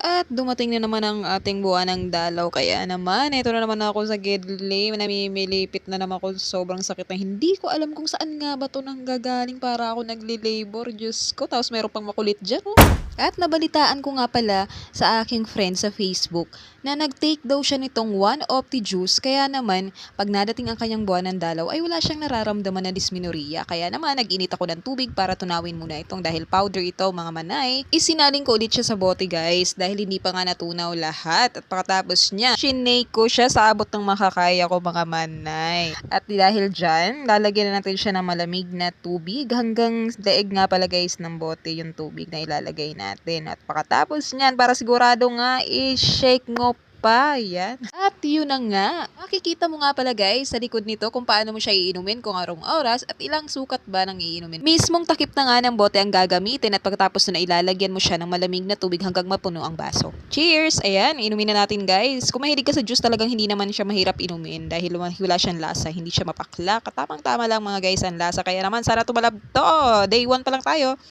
At dumating na naman ang ating buwan ng dalaw. Kaya naman, ito na naman ako sa Gedli. Namimilipit na naman ako. Sobrang sakit na hindi ko alam kung saan nga ba ito nanggagaling para ako nagli-labor. Diyos ko. Tapos meron pang makulit dyan. Oh. At nabalitaan ko nga pala sa aking friend sa Facebook na nag-take daw siya nitong One Opti Juice. Kaya naman, pag nadating ang kanyang buwan ng dalaw, ay wala siyang nararamdaman na dysmenorrhea. Kaya naman, nag-init ako ng tubig para tunawin muna itong dahil powder ito, mga manay. Isinaling ko ulit siya sa bote, guys, dahil hindi pa nga natunaw lahat. At pagkatapos niya, shinake ko siya sa abot ng makakaya ko, mga manay. At dahil dyan, lalagyan na natin siya ng malamig na tubig. Hanggang daig nga pala, guys, ng bote yung tubig na ilalagay natin. At pagkatapos niyan, para sigurado nga, i-shake mo pa, yan. At yun na nga, makikita mo nga pala, guys, sa likod nito kung paano mo siya iinumin, kung anong oras at ilang sukat ba ng iinumin. Mismong takip na nga ng bote ang gagamitin at pagkatapos na ilalagyan mo siya ng malamig na tubig hanggang mapuno ang baso. Cheers! Ayan, inumin na natin, guys. Kung mahilig ka sa juice, talagang hindi naman siya mahirap inumin dahil wala siyang lasa, hindi siya mapakla. Katamang-tama lang, mga guys, ang lasa. Kaya naman, sana tumalab to. Day 1 pa lang tayo.